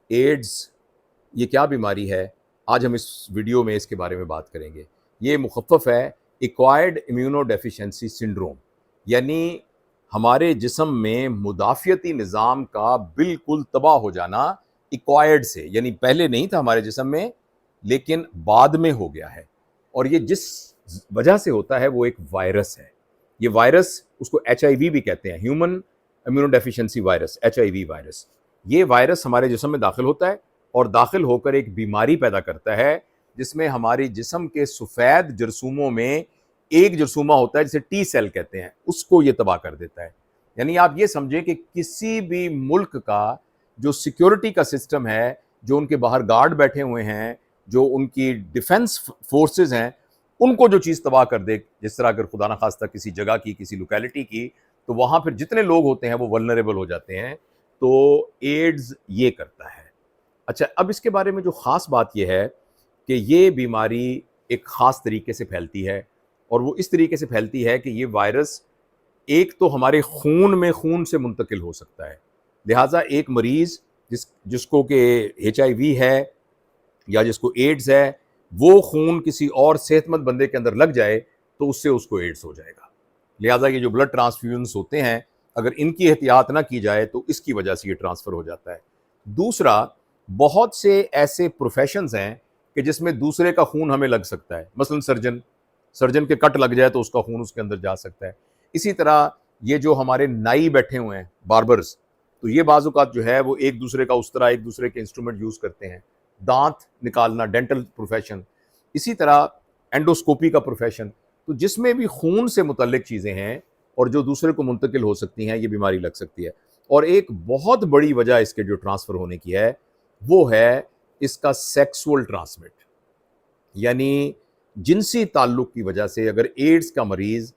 Ads ये क्या बीमारी है? आज हम इस वीडियो में इसके बारे में बात करेंगे। ये मुख़फ़्फ़फ़ है एक्वायर्ड इम्यूनोडेफिशिएंसी सिंड्रोम, यानी हमारे जिस्म में मुदाफ़ियती निज़ाम का बिल्कुल तबाह हो जाना एक्वायर्ड से, यानी पहले नहीं था हमारे जिस्म में, लेकिन बाद में हो गया है। और ये जिस वजह से होता है वो एक वायरस है। ये वायरस, उसको एचआईवी भी कहते हैं, human immunodeficiency virus, HIV virus. ये वायरस हमारे जिस्म में दाखिल होता है और दाखिल होकर एक बीमारी पैदा करता है जिसमें हमारी जिस्म के सफ़ेद जरसूमों में एक जरसूमा होता है जिसे टी सेल कहते हैं, उसको ये तबाह कर देता है। यानी आप ये समझें कि किसी भी मुल्क का जो सिक्योरिटी का सिस्टम है, जो उनके बाहर गार्ड बैठे हुए हैं, जो उनकी डिफेंस फोर्सेस हैं, उनको जो चीज़ तबाह कर दे, जिस तरह अगर खुदा न खास्ता किसी जगह की, किसी लोकेलिटी की, तो वहाँ फिर जितने लोग होते हैं वो वल्नरेबल हो जाते हैं। तो एड्स ये करता है। अच्छा, अब इसके बारे में जो ख़ास बात ये है कि ये बीमारी एक ख़ास तरीके से फैलती है, और वो इस तरीके से फैलती है कि ये वायरस एक तो हमारे खून में खून से मुंतकिल हो सकता है। लिहाजा एक मरीज़ जिसको कि एचआईवी है या जिसको एड्स है, वो खून किसी और सेहतमंद बंदे के अंदर लग जाए तो उससे उसको एड्स हो जाएगा। लिहाजा ये जो ब्लड ट्रांसफ्यूजन्स होते हैं, अगर इनकी एहतियात ना की जाए तो इसकी वजह से ये ट्रांसफ़र हो जाता है। दूसरा, बहुत से ऐसे प्रोफेशंस हैं कि जिसमें दूसरे का खून हमें लग सकता है। मसलन सर्जन, सर्जन के कट लग जाए तो उसका खून उसके अंदर जा सकता है। इसी तरह ये जो हमारे नाई बैठे हुए हैं, बार्बर्स, तो ये बाज़-औक़ात जो है वो एक दूसरे का उस्तरा, एक दूसरे के इंस्ट्रूमेंट यूज़ करते हैं। दांत निकालना, डेंटल प्रोफेशन, इसी तरह एंडोस्कोपी का प्रोफेशन, तो जिसमें भी खून से मुतल्लिक चीज़ें हैं और जो दूसरे को मुंतकिल हो सकती हैं, ये बीमारी लग सकती है। और एक बहुत बड़ी वजह इसके जो ट्रांसफ़र होने की है, वो है इसका सेक्सुअल ट्रांसमिट, यानी जिनसी ताल्लुक की वजह से अगर एड्स का मरीज़,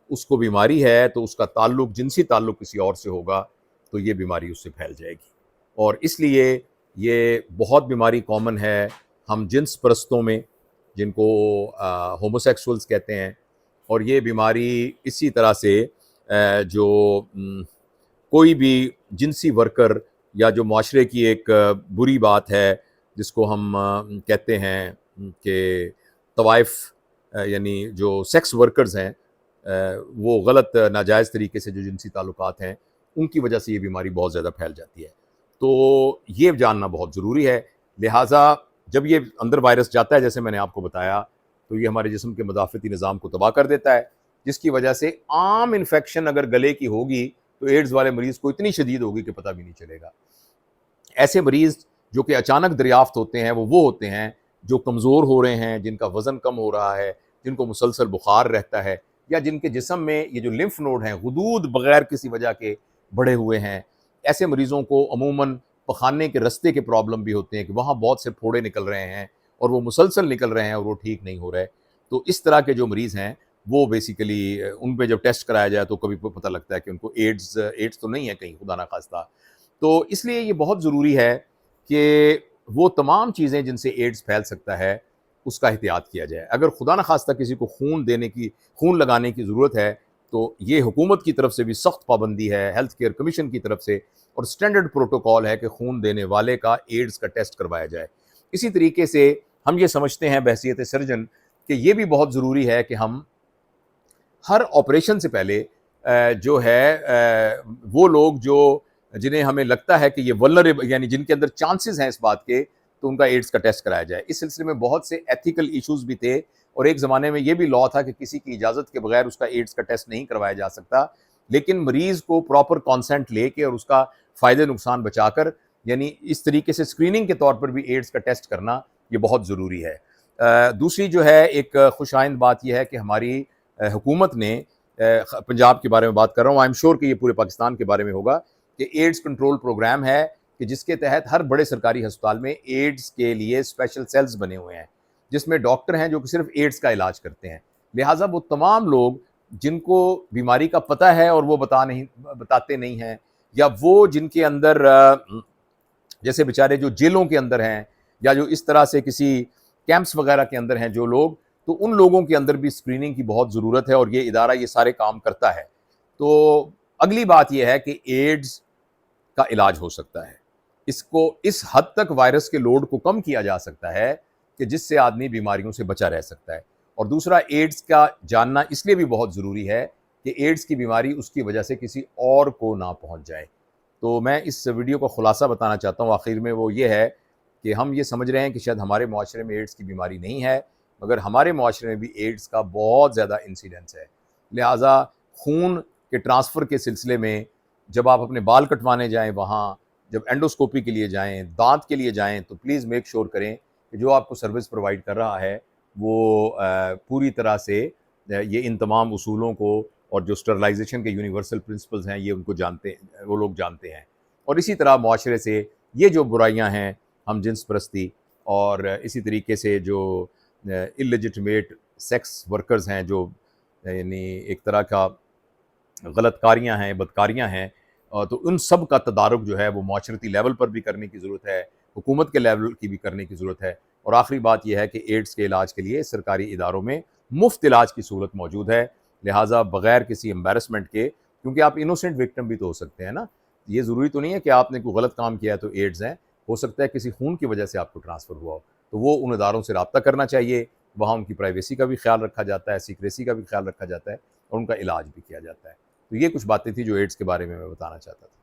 उसको बीमारी है तो उसका ताल्लुक, जिनसी ताल्लुक किसी और से होगा तो ये बीमारी उससे फैल जाएगी। और इसलिए ये बहुत बीमारी कॉमन है हम जिन्स परस्तों में, जिनको होमोसेक्सुअल्स कहते हैं। और ये बीमारी इसी तरह से जो कोई भी जिनसी वर्कर या जो माशरे की एक बुरी बात है जिसको हम कहते हैं कि तवाइफ, यानी जो सेक्स वर्कर्स हैं, वो गलत नाजायज़ तरीके से जो जिनसी ताल्लुकात हैं, उनकी वजह से ये बीमारी बहुत ज़्यादा फैल जाती है। तो ये जानना बहुत ज़रूरी है। लिहाजा जब ये अंदर वायरस जाता है, जैसे मैंने आपको बताया, तो ये हमारे जिस्म के मुदाफ़ती निज़ाम को तबाह कर देता है, जिसकी वजह से आम इन्फेक्शन अगर गले की होगी तो एड्स वाले मरीज़ को इतनी शदीद होगी कि पता भी नहीं चलेगा। ऐसे मरीज़ जो कि अचानक दरियाफ़्त होते हैं, वो होते हैं जो कमज़ोर हो रहे हैं, जिनका वज़न कम हो रहा है, जिनको मुसलसल बुखार रहता है, या जिनके जिस्म में ये जो लिम्फ नोड हैं, गुदूद बग़ैर किसी वजह के बढ़े हुए हैं। ऐसे मरीज़ों को अमूमन पखाने के रास्ते के प्रॉब्लम भी होते हैं कि वहाँ बहुत से फोड़े निकल रहे हैं और वो मुसलसल निकल रहे हैं और वो ठीक नहीं हो रहे। तो इस तरह के जो मरीज़ हैं, वो बेसिकली उन पे जब टेस्ट कराया जाए तो कभी पता लगता है कि उनको एड्स तो नहीं है कहीं, खुदा ना खास्ता। तो इसलिए ये बहुत ज़रूरी है कि वो तमाम चीज़ें जिनसे एड्स फैल सकता है, उसका एहतियात किया जाए। अगर खुदा न खास्ता किसी को खून लगाने की ज़रूरत है, तो ये हुकूमत की तरफ से भी सख्त पाबंदी है, हेल्थ केयर कमीशन की तरफ से, और स्टैंडर्ड प्रोटोकॉल है कि खून देने वाले का एड्स का टेस्ट करवाया जाए। इसी तरीके से हम ये समझते हैं बहैसियत सर्जन कि ये भी बहुत ज़रूरी है कि हम हर ऑपरेशन से पहले जो है वो लोग जो जिन्हें हमें लगता है कि ये वल्नरेबल, यानी जिनके अंदर चांसेस हैं इस बात के, तो उनका एड्स का टेस्ट कराया जाए। इस सिलसिले में बहुत से एथिकल इश्यूज भी थे, और एक ज़माने में ये भी लॉ था कि किसी की इजाज़त के बगैर उसका एड्स का टेस्ट नहीं करवाया जा सकता। लेकिन मरीज़ को प्रॉपर कॉन्सेंट लेके और उसका फ़ायदे नुकसान बचाकर, यानी इस तरीके से स्क्रीनिंग के तौर पर भी एड्स का टेस्ट करना ये बहुत ज़रूरी है। दूसरी जो है एक खुशाइंद बात यह है कि हमारी हुकूमत ने, पंजाब के बारे में बात कर रहा हूँ, आई एम श्योर कि ये पूरे पाकिस्तान के बारे में होगा, कि एड्स कंट्रोल प्रोग्राम है कि जिसके तहत हर बड़े सरकारी अस्पताल में एड्स के लिए स्पेशल सेल्स बने हुए हैं, जिसमें डॉक्टर हैं जो कि सिर्फ एड्स का इलाज करते हैं। लिहाजा वो तमाम लोग जिनको बीमारी का पता है और वो बताते नहीं हैं, या वो जिनके अंदर जैसे बेचारे जो जेलों के अंदर हैं, या जो इस तरह से किसी कैंप्स वगैरह के अंदर हैं जो लोग, तो उन लोगों के अंदर भी स्क्रीनिंग की बहुत ज़रूरत है, और ये इदारा ये सारे काम करता है। तो अगली बात यह है कि एड्स का इलाज हो सकता है। इसको इस हद तक वायरस के लोड को कम किया जा सकता है कि जिससे आदमी बीमारियों से बचा रह सकता है। और दूसरा, एड्स का जानना इसलिए भी बहुत ज़रूरी है कि एड्स की बीमारी उसकी वजह से किसी और को ना पहुंच जाए। तो मैं इस वीडियो का खुलासा बताना चाहता हूँ आखिर में, वो ये है कि हम ये समझ रहे हैं कि शायद हमारे माशरे में एड्स की बीमारी नहीं है, मगर हमारे माशरे में भी एड्स का बहुत ज़्यादा इंसिडेंस है। लिहाजा खून के ट्रांसफ़र के सिलसिले में जब आप अपने बाल कटवाने जाएँ, वहाँ जब एंडोस्कोपी के लिए जाएँ, दाँत के लिए जाएँ, तो प्लीज़ मेक श्योर करें कि जो आपको सर्विस प्रोवाइड कर रहा है वो पूरी तरह से ये इन तमाम उसूलों को और जो स्टरलाइजेशन के यूनिवर्सल प्रिंसिपल्स हैं ये उनको जानते वो लोग जानते हैं। और इसी तरह माशरे से ये जो बुराइयां हैं, हम जिन्स परस्ती और इसी तरीके से जो इलिजिटमेट सेक्स वर्कर्स हैं, जो यानी एक तरह का गलतकारियाँ हैं, बदकारियाँ हैं, तो उन सब का तदारुक जो है वो माशरती लेवल पर भी करने की ज़रूरत है, हुकूमत के लेवल की भी करने की ज़रूरत है। और आखिरी बात यह है कि एड्स के इलाज के लिए सरकारी इदारों में मुफ्त इलाज की सहूलत मौजूद है। लिहाजा बगैर किसी एम्बेरसमेंट के, क्योंकि आप इनोसेंट विक्टिम भी तो हो सकते हैं ना, ये ज़रूरी तो नहीं है कि आपने कोई गलत काम किया है तो एड्स है, हो सकता है किसी खून की वजह से आपको ट्रांसफ़र हुआ हो, तो वो उन इदारों से रब्ता करना चाहिए। वहाँ उनकी प्राइवेसी का भी ख्याल रखा जाता है, सीक्रेसी का भी ख्याल रखा जाता है और उनका इलाज भी किया जाता है। तो ये कुछ बातें थी जो एड्स के बारे में मैं बताना चाहता था।